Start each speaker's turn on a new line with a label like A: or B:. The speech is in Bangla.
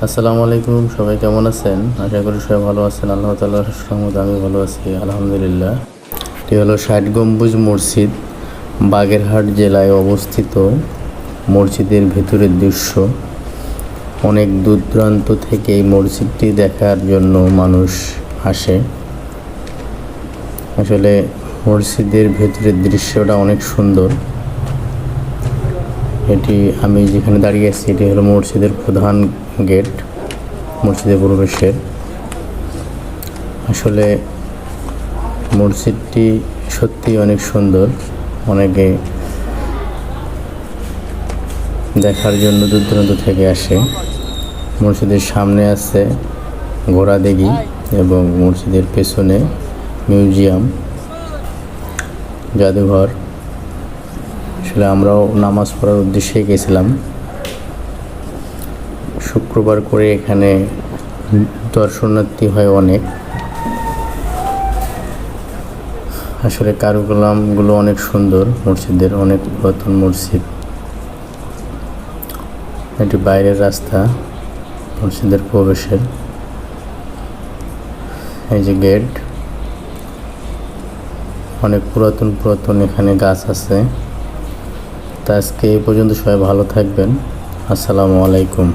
A: আসসালামু আলাইকুম, সবাই কেমন আছেন? আশা করি সবাই ভালো আছেন। আল্লাহ তাআলার রহমতে আমি ভালো আছি, আলহামদুলিল্লাহ। এটি হলো ৬০ গম্বুজ মসজিদ, বাগেরহাট জেলায় অবস্থিত। মসজিদের ভেতরের দৃশ্য। অনেক দূর দূরান্ত থেকে এই মসজিদটি দেখার জন্য মানুষ আসে। আসলে মসজিদের ভেতরের দৃশ্যটা অনেক সুন্দর। এটি আমি যেখানে দাঁড়িয়ে আছি এটি হলো মসজিদের প্রধান গেট, মসজিদে প্রবেশের। আসলে মসজিদটি সত্যি অনেক সুন্দর। অনেকে দেখার জন্য দূর দূরান্ত থেকে আসে। মসজিদের সামনে আছে ঘোড়াদিঘি এবং মসজিদের পেছনে মিউজিয়াম, জাদুঘর। আসলে আমরাও নামাজ পড়ার উদ্দেশ্যে গেছিলাম। শুক্রবার করে এখানে দর্শনার্থী হয় অনেক। আসলে কারুকলামগুলো অনেক সুন্দর মসজিদের, অনেক পুরাতন মসজিদ। এটি বাইরের রাস্তা মসজিদের প্রবেশের। এই যে গেট, অনেক পুরাতন এখানে গাছ আছে। তা আজকে এই পর্যন্ত, সবাই ভালো থাকবেন। আসসালামু আলাইকুম।